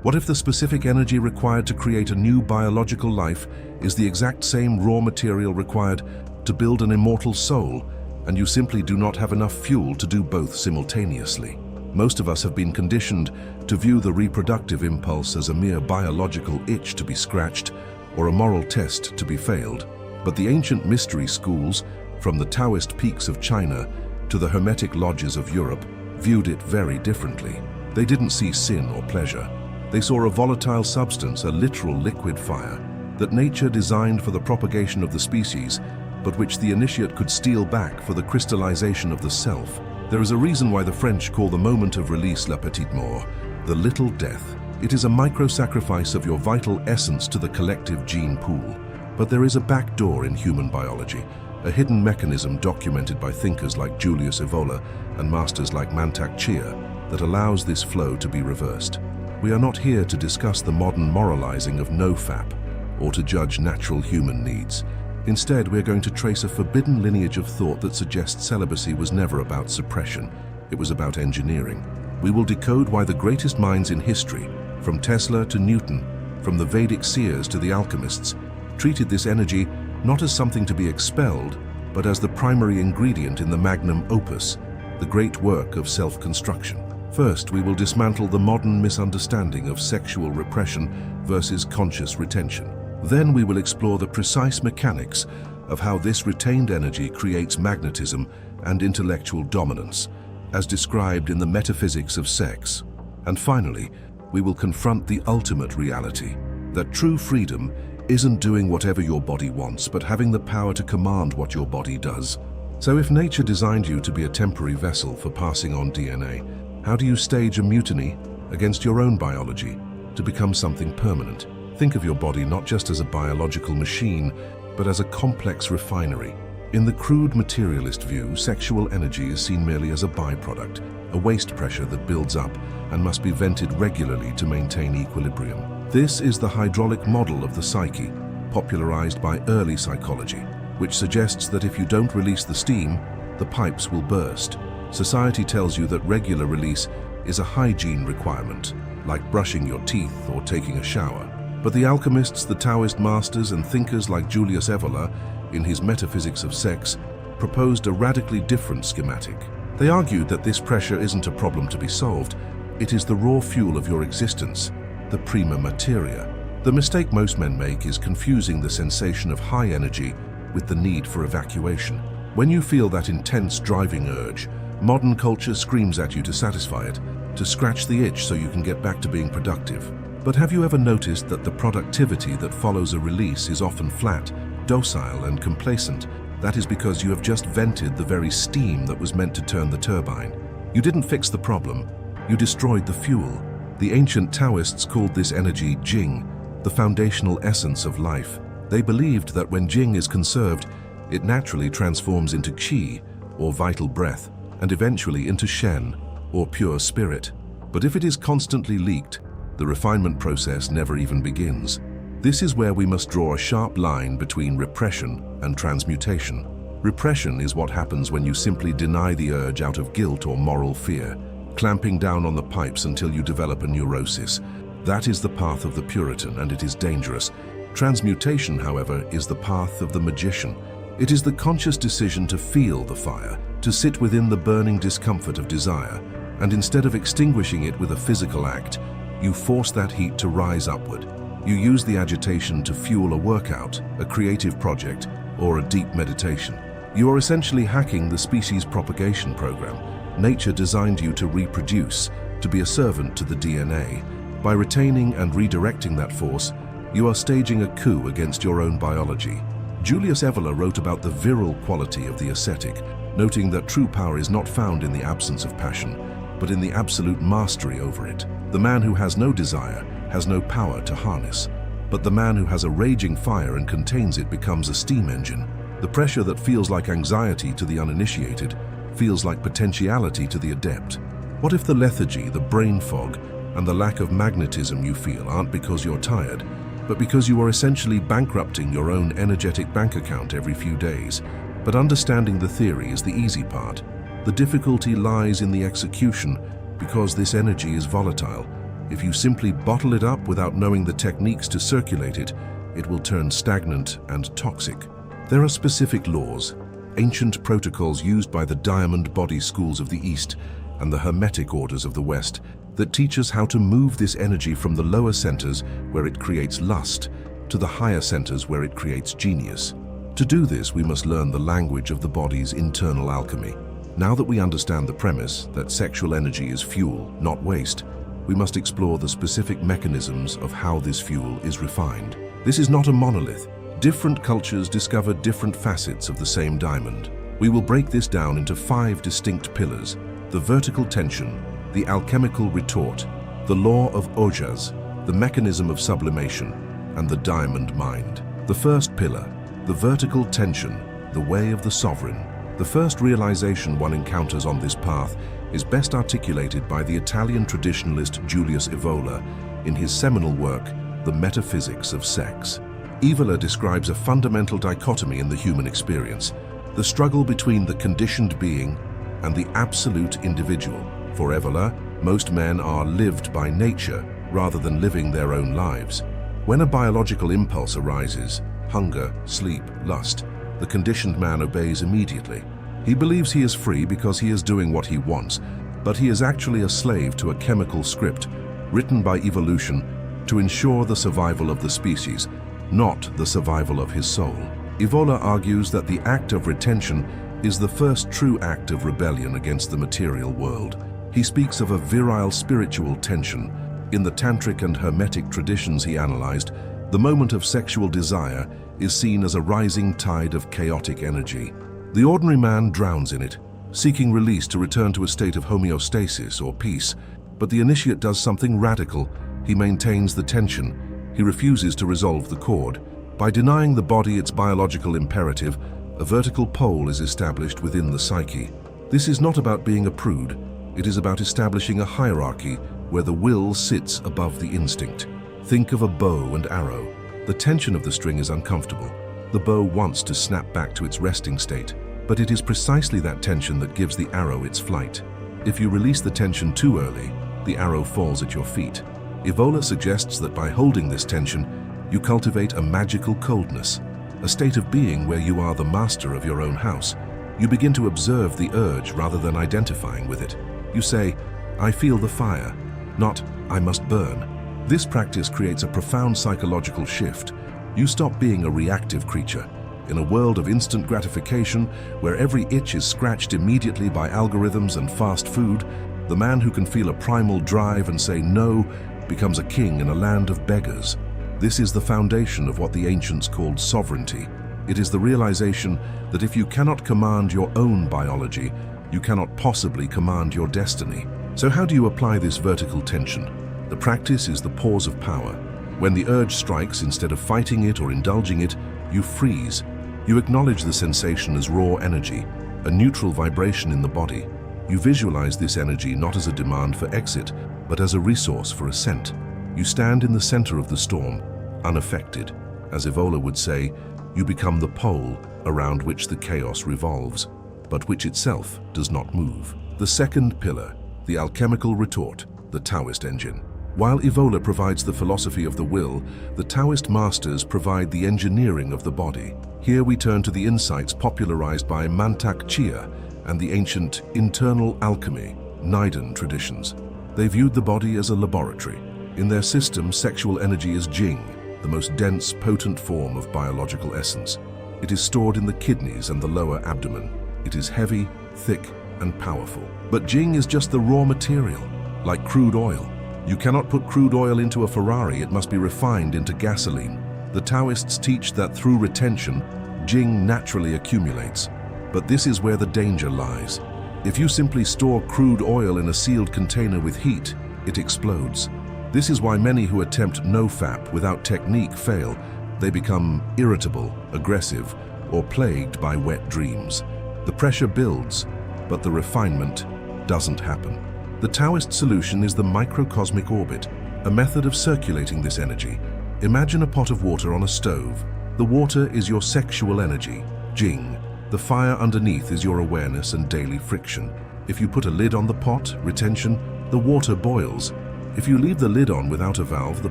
What if the specific energy required to create a new biological life is the exact same raw material required to build an immortal soul, and you simply do not have enough fuel to do both simultaneously? Most of us have been conditioned to view the reproductive impulse as a mere biological itch to be scratched or a moral test to be failed. But the ancient mystery schools, from the Taoist peaks of China to the Hermetic lodges of Europe, viewed it very differently. They didn't see sin or pleasure. They saw a volatile substance, a literal liquid fire, that nature designed for the propagation of the species, but which the initiate could steal back for the crystallization of the self. There is a reason why the French call the moment of release la petite mort, the little death. It is a micro-sacrifice of your vital essence to the collective gene pool. But there is a back door in human biology, a hidden mechanism documented by thinkers like Julius Evola and masters like Mantak Chia that allows this flow to be reversed. We are not here to discuss the modern moralizing of NO FAP or to judge natural human needs. Instead, we're going to trace a forbidden lineage of thought that suggests celibacy was never about suppression, it was about engineering. We will decode why the greatest minds in history, from Tesla to Newton, from the Vedic seers to the alchemists, treated this energy not as something to be expelled, but as the primary ingredient in the magnum opus, the great work of self-construction. First, we will dismantle the modern misunderstanding of sexual repression versus conscious retention. Then we will explore the precise mechanics of how this retained energy creates magnetism and intellectual dominance, as described in the metaphysics of sex. And finally, we will confront the ultimate reality, that true freedom isn't doing whatever your body wants, but having the power to command what your body does. So if nature designed you to be a temporary vessel for passing on DNA, how do you stage a mutiny against your own biology to become something permanent? Think of your body not just as a biological machine, but as a complex refinery. In the crude materialist view, sexual energy is seen merely as a byproduct, a waste pressure that builds up and must be vented regularly to maintain equilibrium. This is the hydraulic model of the psyche, popularized by early psychology, which suggests that if you don't release the steam, the pipes will burst. Society tells you that regular release is a hygiene requirement, like brushing your teeth or taking a shower. But the alchemists, the Taoist masters, and thinkers like Julius Evola, in his Metaphysics of Sex, proposed a radically different schematic. They argued that this pressure isn't a problem to be solved, it is the raw fuel of your existence, the prima materia. The mistake most men make is confusing the sensation of high energy with the need for evacuation. When you feel that intense driving urge, modern culture screams at you to satisfy it, to scratch the itch so you can get back to being productive. But have you ever noticed that the productivity that follows a release is often flat, docile, and complacent? That is because you have just vented the very steam that was meant to turn the turbine. You didn't fix the problem, you destroyed the fuel. The ancient Taoists called this energy Jing, the foundational essence of life. They believed that when Jing is conserved, it naturally transforms into Qi, or vital breath, and eventually into Shen, or pure spirit. But if it is constantly leaked, the refinement process never even begins. This is where we must draw a sharp line between repression and transmutation. Repression is what happens when you simply deny the urge out of guilt or moral fear, clamping down on the pipes until you develop a neurosis. That is the path of the Puritan, and it is dangerous. Transmutation, however, is the path of the magician. It is the conscious decision to feel the fire, to sit within the burning discomfort of desire, and instead of extinguishing it with a physical act, you force that heat to rise upward. You use the agitation to fuel a workout, a creative project, or a deep meditation. You are essentially hacking the species propagation program. Nature designed you to reproduce, to be a servant to the DNA. By retaining and redirecting that force, you are staging a coup against your own biology. Julius Evola wrote about the virile quality of the ascetic, noting that true power is not found in the absence of passion, but in the absolute mastery over it. The man who has no desire has no power to harness, but the man who has a raging fire and contains it becomes a steam engine. The pressure that feels like anxiety to the uninitiated feels like potentiality to the adept. What if the lethargy, the brain fog, and the lack of magnetism you feel aren't because you're tired, but because you are essentially bankrupting your own energetic bank account every few days? But understanding the theory is the easy part. The difficulty lies in the execution, because this energy is volatile. If you simply bottle it up without knowing the techniques to circulate it, it will turn stagnant and toxic. There are specific laws, ancient protocols used by the diamond body schools of the East and the Hermetic orders of the West that teach us how to move this energy from the lower centers where it creates lust to the higher centers where it creates genius. To do this, we must learn the language of the body's internal alchemy. Now that we understand the premise that sexual energy is fuel, not waste, we must explore the specific mechanisms of how this fuel is refined. This is not a monolith. Different cultures discover different facets of the same diamond. We will break this down into 5 distinct pillars: the vertical tension, the alchemical retort, the law of ojas, the mechanism of sublimation, and the diamond mind. The first pillar, the vertical tension, the way of the sovereign. The first realization one encounters on this path is best articulated by the Italian traditionalist Julius Evola in his seminal work, The Metaphysics of Sex. Evola describes a fundamental dichotomy in the human experience, the struggle between the conditioned being and the absolute individual. For Evola, most men are lived by nature rather than living their own lives. When a biological impulse arises, hunger, sleep, lust, the conditioned man obeys immediately. He believes he is free because he is doing what he wants, but he is actually a slave to a chemical script written by evolution to ensure the survival of the species, not the survival of his soul. Evola argues that the act of retention is the first true act of rebellion against the material world. He speaks of a virile spiritual tension. In the tantric and hermetic traditions he analyzed, the moment of sexual desire is seen as a rising tide of chaotic energy. The ordinary man drowns in it, seeking release to return to a state of homeostasis or peace. But the initiate does something radical. He maintains the tension. He refuses to resolve the cord. By denying the body its biological imperative, a vertical pole is established within the psyche. This is not about being a prude. It is about establishing a hierarchy where the will sits above the instinct. Think of a bow and arrow. The tension of the string is uncomfortable. The bow wants to snap back to its resting state, but it is precisely that tension that gives the arrow its flight. If you release the tension too early, the arrow falls at your feet. Evola suggests that by holding this tension, you cultivate a magical coldness, a state of being where you are the master of your own house. You begin to observe the urge rather than identifying with it. You say, "I feel the fire," not "I must burn." This practice creates a profound psychological shift. You stop being a reactive creature. In a world of instant gratification, where every itch is scratched immediately by algorithms and fast food, the man who can feel a primal drive and say no becomes a king in a land of beggars. This is the foundation of what the ancients called sovereignty. It is the realization that if you cannot command your own biology, you cannot possibly command your destiny. So how do you apply this vertical tension? The practice is the pause of power. When the urge strikes, instead of fighting it or indulging it, you freeze. You acknowledge the sensation as raw energy, a neutral vibration in the body. You visualize this energy not as a demand for exit, but as a resource for ascent. You stand in the center of the storm, unaffected. As Evola would say, you become the pole around which the chaos revolves, but which itself does not move. The second pillar, the alchemical retort, the Taoist engine. While Evola provides the philosophy of the will, the Taoist masters provide the engineering of the body. Here we turn to the insights popularized by Mantak Chia and the ancient internal alchemy, Naidan traditions. They viewed the body as a laboratory. In their system, sexual energy is Jing, the most dense, potent form of biological essence. It is stored in the kidneys and the lower abdomen. It is heavy, thick, and powerful. But Jing is just the raw material, like crude oil. You cannot put crude oil into a Ferrari, it must be refined into gasoline. The Taoists teach that through retention, Jing naturally accumulates. But this is where the danger lies. If you simply store crude oil in a sealed container with heat, it explodes. This is why many who attempt NO FAP without technique fail. They become irritable, aggressive, or plagued by wet dreams. The pressure builds, but the refinement doesn't happen. The Taoist solution is the microcosmic orbit, a method of circulating this energy. Imagine a pot of water on a stove. The water is your sexual energy, Jing. The fire underneath is your awareness and daily friction. If you put a lid on the pot, retention, the water boils. If you leave the lid on without a valve, the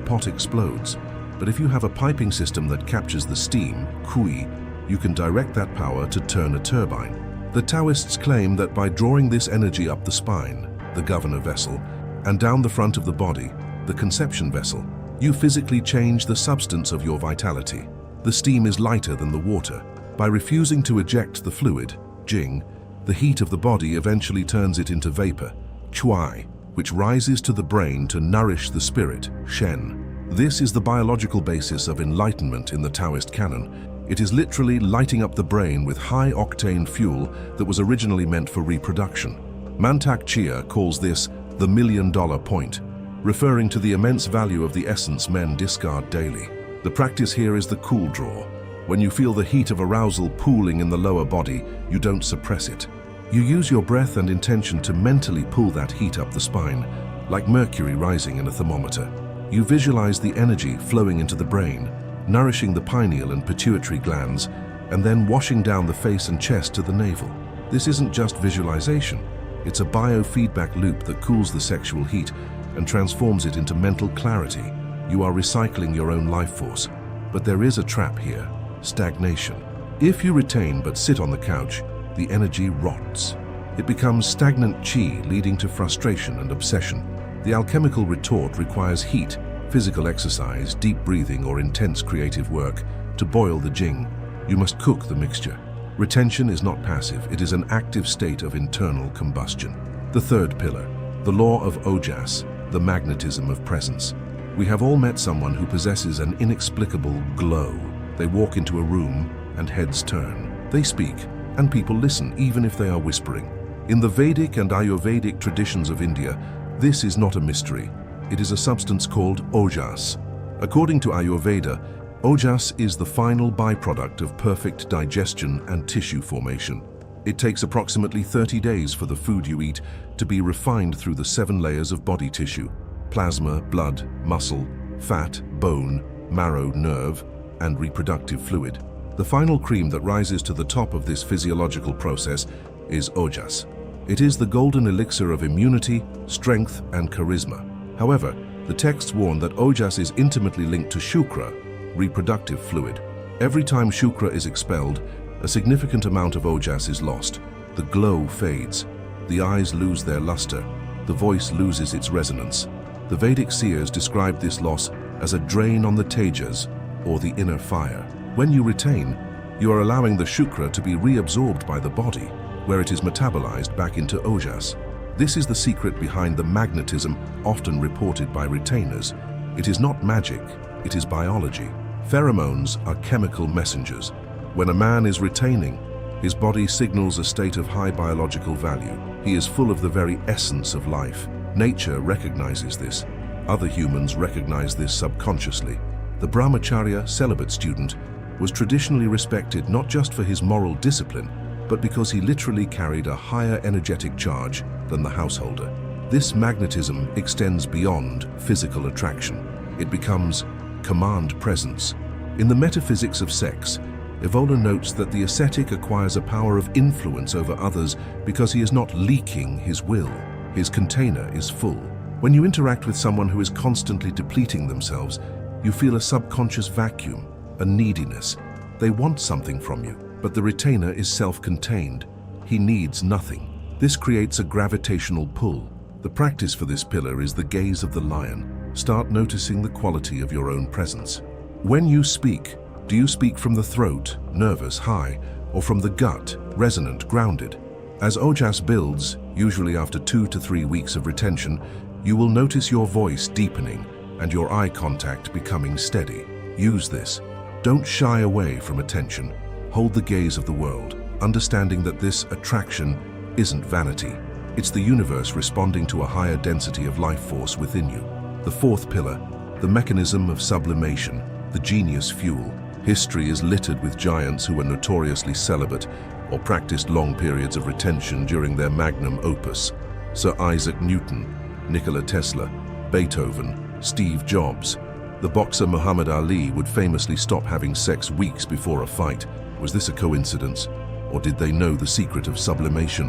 pot explodes. But if you have a piping system that captures the steam, kui, you can direct that power to turn a turbine. The Taoists claim that by drawing this energy up the spine, the governor vessel, and down the front of the body, the conception vessel, you physically change the substance of your vitality. The steam is lighter than the water. By refusing to eject the fluid, jing, the heat of the body eventually turns it into vapor, chuai, which rises to the brain to nourish the spirit, shen. This is the biological basis of enlightenment in the Taoist canon. It is literally lighting up the brain with high-octane fuel that was originally meant for reproduction. Mantak Chia calls this the million-dollar point, referring to the immense value of the essence men discard daily. The practice here is the cool draw. When you feel the heat of arousal pooling in the lower body, you don't suppress it. You use your breath and intention to mentally pull that heat up the spine, like mercury rising in a thermometer. You visualize the energy flowing into the brain, nourishing the pineal and pituitary glands, and then washing down the face and chest to the navel. This isn't just visualization. It's a biofeedback loop that cools the sexual heat and transforms it into mental clarity. You are recycling your own life force. But there is a trap here: stagnation. If you retain but sit on the couch, the energy rots. It becomes stagnant qi, leading to frustration and obsession. The alchemical retort requires heat, physical exercise, deep breathing, or intense creative work to boil the jing. You must cook the mixture. Retention is not passive, it is an active state of internal combustion. The third pillar, the law of ojas, the magnetism of presence. We have all met someone who possesses an inexplicable glow. They walk into a room and heads turn. They speak, and people listen, even if they are whispering. In the Vedic and Ayurvedic traditions of India, this is not a mystery. It is a substance called ojas. According to Ayurveda, ojas is the final byproduct of perfect digestion and tissue formation. It takes approximately 30 days for the food you eat to be refined through the 7 layers of body tissue: plasma, blood, muscle, fat, bone, marrow, nerve, and reproductive fluid. The final cream that rises to the top of this physiological process is ojas. It is the golden elixir of immunity, strength, and charisma. However, the texts warn that ojas is intimately linked to shukra, reproductive fluid. Every time shukra is expelled, a significant amount of ojas is lost. The glow fades, the eyes lose their luster, the voice loses its resonance. The Vedic seers described this loss as a drain on the tejas, or the inner fire. When you retain, you are allowing the shukra to be reabsorbed by the body, where it is metabolized back into ojas. This is the secret behind the magnetism often reported by retainers. It is not magic, it is biology. Pheromones are chemical messengers. When a man is retaining, his body signals a state of high biological value. He is full of the very essence of life. Nature recognizes this. Other humans recognize this subconsciously. The brahmacharya, celibate student, was traditionally respected not just for his moral discipline, but because he literally carried a higher energetic charge than the householder. This magnetism extends beyond physical attraction. It becomes command presence. In the metaphysics of sex, Evola notes that the ascetic acquires a power of influence over others because he is not leaking his will. His container is full. When you interact with someone who is constantly depleting themselves, you feel a subconscious vacuum, a neediness. They want something from you, but the retainer is self-contained. He needs nothing. This creates a gravitational pull. The practice for this pillar is the gaze of the lion. Start noticing the quality of your own presence. When you speak, do you speak from the throat, nervous, high, or from the gut, resonant, grounded? As ojas builds, usually after 2 to 3 weeks of retention, you will notice your voice deepening and your eye contact becoming steady. Use this. Don't shy away from attention. Hold the gaze of the world, understanding that this attraction isn't vanity. It's the universe responding to a higher density of life force within you. The fourth pillar, the mechanism of sublimation, the genius fuel. History is littered with giants who were notoriously celibate or practiced long periods of retention during their magnum opus. Sir Isaac Newton, Nikola Tesla, Beethoven, Steve Jobs. The boxer Muhammad Ali would famously stop having sex weeks before a fight. Was this a coincidence, or did they know the secret of sublimation?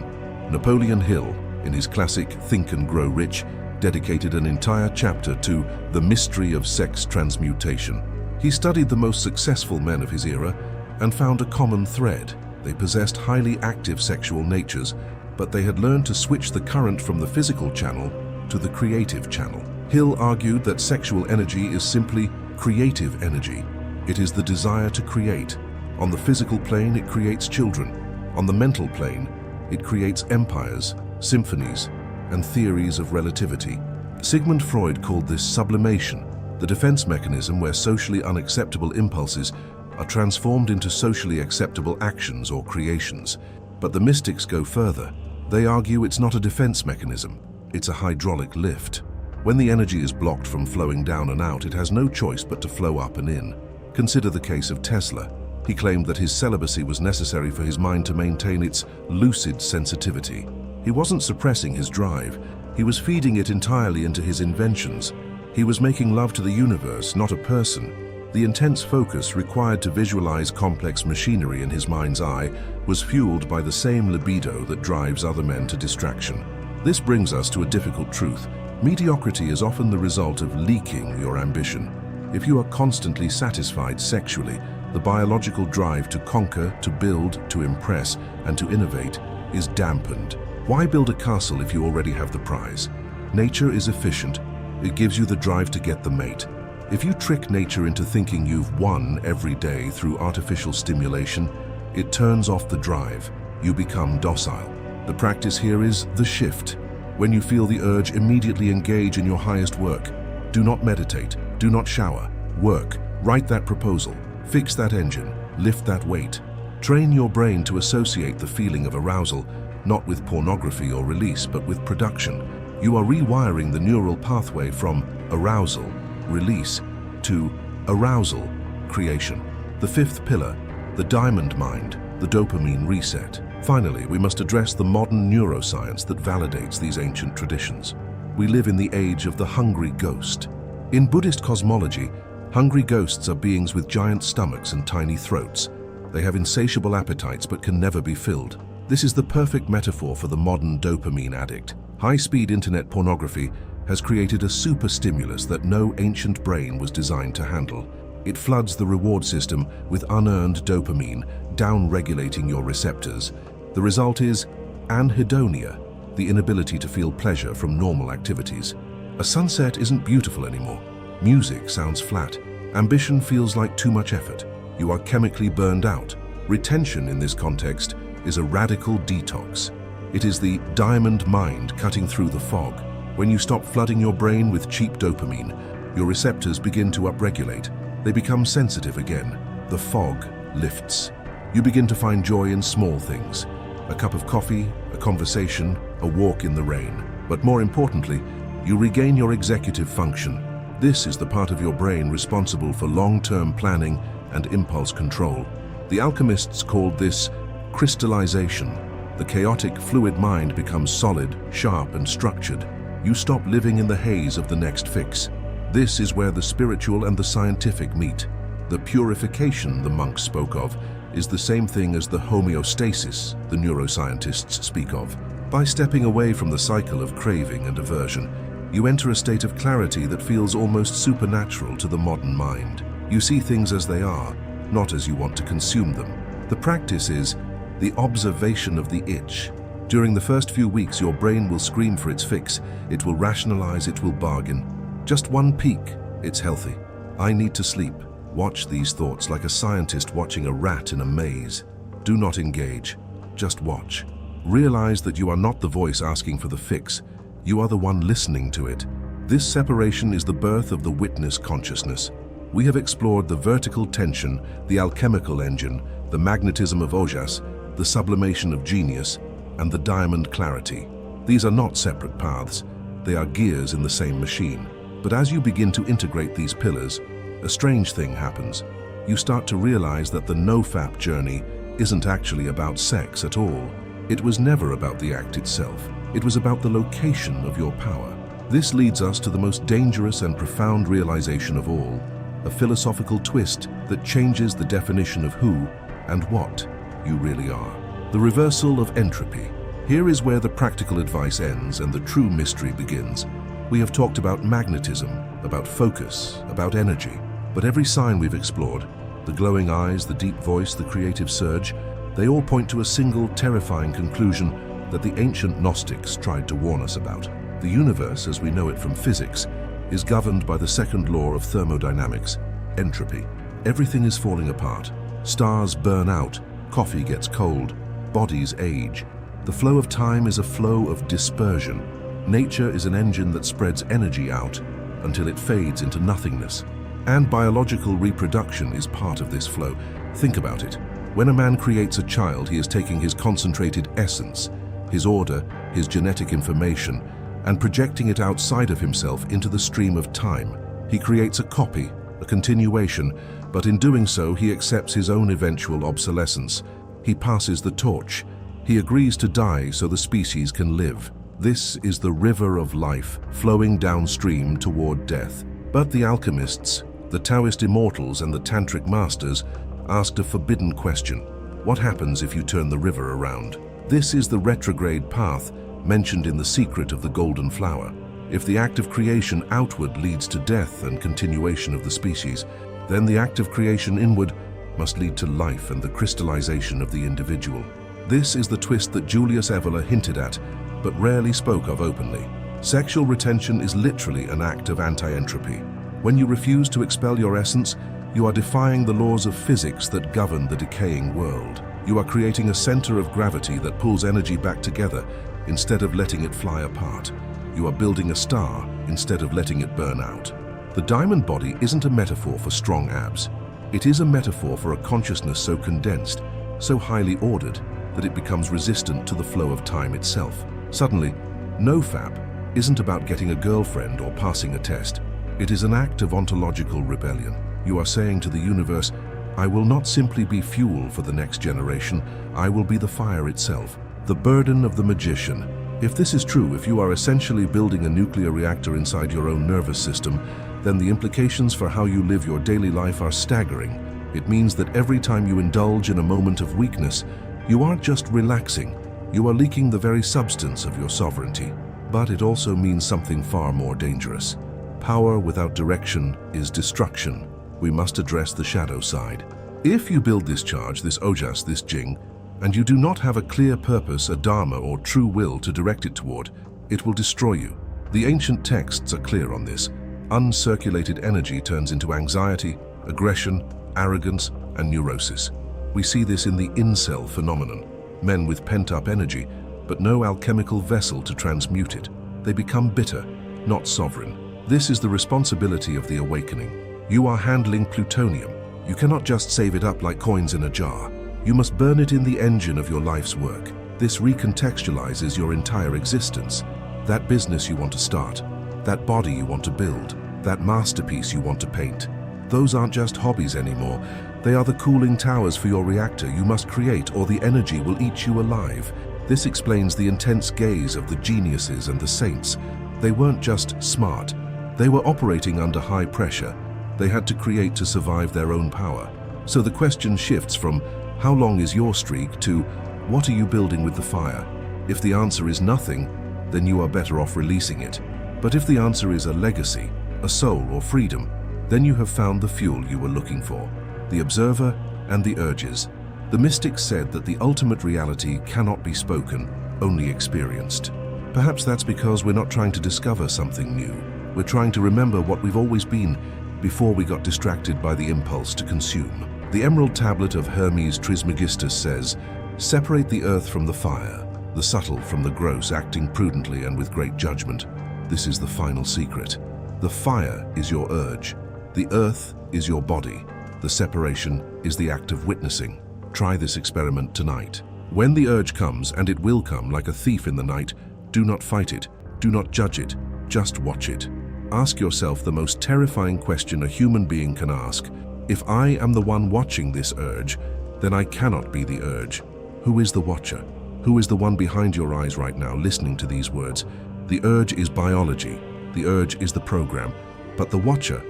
Napoleon Hill, in his classic Think and Grow Rich, dedicated an entire chapter to the mystery of sex transmutation. He studied the most successful men of his era and found a common thread. They possessed highly active sexual natures, but they had learned to switch the current from the physical channel to the creative channel. Hill argued that sexual energy is simply creative energy. It is the desire to create. On the physical plane, it creates children. On the mental plane, it creates empires, symphonies, and theories of relativity. Sigmund Freud called this sublimation, the defense mechanism where socially unacceptable impulses are transformed into socially acceptable actions or creations. But the mystics go further. They argue it's not a defense mechanism, it's a hydraulic lift. When the energy is blocked from flowing down and out, it has no choice but to flow up and in. Consider the case of Tesla. He claimed that his celibacy was necessary for his mind to maintain its lucid sensitivity. He wasn't suppressing his drive, he was feeding it entirely into his inventions. He was making love to the universe, not a person. The intense focus required to visualize complex machinery in his mind's eye was fueled by the same libido that drives other men to distraction. This brings us to a difficult truth. Mediocrity is often the result of leaking your ambition. If you are constantly satisfied sexually, the biological drive to conquer, to build, to impress, and to innovate is dampened. Why build a castle if you already have the prize? Nature is efficient. It gives you the drive to get the mate. If you trick nature into thinking you've won every day through artificial stimulation, it turns off the drive. You become docile. The practice here is the shift. When you feel the urge, immediately engage in your highest work. Do not meditate. Do not shower. Work. Write that proposal. Fix that engine. Lift that weight. Train your brain to associate the feeling of arousal, not with pornography or release, but with production. You are rewiring the neural pathway from arousal, release, to arousal, creation. The fifth pillar, the diamond mind, the dopamine reset. Finally, we must address the modern neuroscience that validates these ancient traditions. We live in the age of the hungry ghost. In Buddhist cosmology, hungry ghosts are beings with giant stomachs and tiny throats. They have insatiable appetites but can never be filled. This is the perfect metaphor for the modern dopamine addict. High-speed internet pornography has created a super stimulus that no ancient brain was designed to handle. It floods the reward system with unearned dopamine, down-regulating your receptors. The result is anhedonia, the inability to feel pleasure from normal activities. A sunset isn't beautiful anymore. Music sounds flat. Ambition feels like too much effort. You are chemically burned out. Retention in this context is a radical detox. It is the diamond mind cutting through the fog. When you stop flooding your brain with cheap dopamine, your receptors begin to upregulate. They become sensitive again. The fog lifts. You begin to find joy in small things. A cup of coffee, a conversation, a walk in the rain. But more importantly, you regain your executive function. This is the part of your brain responsible for long-term planning and impulse control. The alchemists called this crystallization. The chaotic, fluid mind becomes solid, sharp, and structured. You stop living in the haze of the next fix. This is where the spiritual and the scientific meet. The purification the monks spoke of is the same thing as the homeostasis the neuroscientists speak of. By stepping away from the cycle of craving and aversion, you enter a state of clarity that feels almost supernatural to the modern mind. You see things as they are, not as you want to consume them. The practice is the observation of the itch. During the first few weeks, your brain will scream for its fix. It will rationalize, it will bargain. Just one peek, it's healthy. I need to sleep. Watch these thoughts like a scientist watching a rat in a maze. Do not engage, just watch. Realize that you are not the voice asking for the fix. You are the one listening to it. This separation is the birth of the witness consciousness. We have explored the vertical tension, the alchemical engine, the magnetism of ojas, the sublimation of genius, and the diamond clarity. These are not separate paths. They are gears in the same machine. But as you begin to integrate these pillars, a strange thing happens. You start to realize that the NO FAP journey isn't actually about sex at all. It was never about the act itself. It was about the location of your power. This leads us to the most dangerous and profound realization of all, a philosophical twist that changes the definition of who and what you really are. The reversal of entropy. Here is where the practical advice ends and the true mystery begins. We have talked about magnetism, about focus, about energy, but every sign we've explored, the glowing eyes, the deep voice, the creative surge, they all point to a single terrifying conclusion that the ancient Gnostics tried to warn us about. The universe, as we know it from physics, is governed by the second law of thermodynamics, entropy. Everything is falling apart. Stars burn out, coffee gets cold, bodies age. The flow of time is a flow of dispersion. Nature is an engine that spreads energy out until it fades into nothingness. And biological reproduction is part of this flow. Think about it. When a man creates a child, he is taking his concentrated essence, his order, his genetic information, and projecting it outside of himself into the stream of time. He creates a copy, a continuation, but in doing so, he accepts his own eventual obsolescence. He passes the torch. He agrees to die so the species can live. This is the river of life, flowing downstream toward death. But the alchemists, the Taoist immortals, and the tantric masters asked a forbidden question. What happens if you turn the river around? This is the retrograde path mentioned in The Secret of the Golden Flower. If the act of creation outward leads to death and continuation of the species, then the act of creation inward must lead to life and the crystallization of the individual. This is the twist that Julius Evola hinted at, but rarely spoke of openly. Sexual retention is literally an act of anti-entropy. When you refuse to expel your essence, you are defying the laws of physics that govern the decaying world. You are creating a center of gravity that pulls energy back together instead of letting it fly apart. You are building a star instead of letting it burn out. The diamond body isn't a metaphor for strong abs. It is a metaphor for a consciousness so condensed, so highly ordered, that it becomes resistant to the flow of time itself. Suddenly, NO FAP isn't about getting a girlfriend or passing a test. It is an act of ontological rebellion. You are saying to the universe, I will not simply be fuel for the next generation, I will be the fire itself. The burden of the magician. If this is true, if you are essentially building a nuclear reactor inside your own nervous system, then the implications for how you live your daily life are staggering. It means that every time you indulge in a moment of weakness, you aren't just relaxing, you are leaking the very substance of your sovereignty. But it also means something far more dangerous. Power without direction is destruction. We must address the shadow side. If you build this charge, this ojas, this jing, and you do not have a clear purpose, a dharma, or true will to direct it toward, it will destroy you. The ancient texts are clear on this. Uncirculated energy turns into anxiety, aggression, arrogance, and neurosis. We see this in the incel phenomenon. Men with pent-up energy, but no alchemical vessel to transmute it. They become bitter, not sovereign. This is the responsibility of the awakening. You are handling plutonium. You cannot just save it up like coins in a jar. You must burn it in the engine of your life's work. This recontextualizes your entire existence. That business you want to start, that body you want to build, that masterpiece you want to paint. Those aren't just hobbies anymore. They are the cooling towers for your reactor you must create, or the energy will eat you alive. This explains the intense gaze of the geniuses and the saints. They weren't just smart. They were operating under high pressure. They had to create to survive their own power. So the question shifts from, how long is your streak, to, what are you building with the fire? If the answer is nothing, then you are better off releasing it. But if the answer is a legacy, a soul, or freedom, then you have found the fuel you were looking for, the observer and the urges. The mystics said that the ultimate reality cannot be spoken, only experienced. Perhaps that's because we're not trying to discover something new. We're trying to remember what we've always been before we got distracted by the impulse to consume. The Emerald Tablet of Hermes Trismegistus says, separate the earth from the fire, the subtle from the gross, acting prudently and with great judgment. This is the final secret. The fire is your urge. The earth is your body. The separation is the act of witnessing. Try this experiment tonight. When the urge comes, and it will come like a thief in the night, do not fight it. Do not judge it. Just watch it. Ask yourself the most terrifying question a human being can ask. If I am the one watching this urge, then I cannot be the urge. Who is the watcher? Who is the one behind your eyes right now listening to these words? The urge is biology. The urge is the program. But the watcher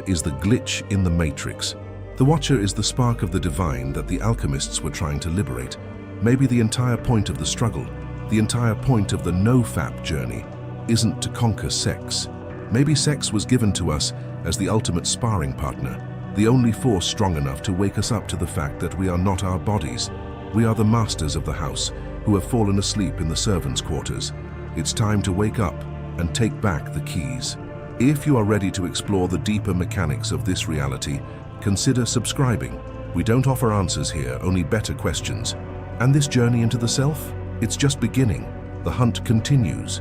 is the glitch in the matrix. The watcher is the spark of the divine that the alchemists were trying to liberate. Maybe the entire point of the struggle, the entire point of the NO FAP journey, isn't to conquer sex. Maybe sex was given to us as the ultimate sparring partner, the only force strong enough to wake us up to the fact that we are not our bodies. We are the masters of the house who have fallen asleep in the servants' quarters. It's time to wake up and take back the keys. If you are ready to explore the deeper mechanics of this reality, consider subscribing. We don't offer answers here, only better questions. And this journey into the self? It's just beginning. The hunt continues.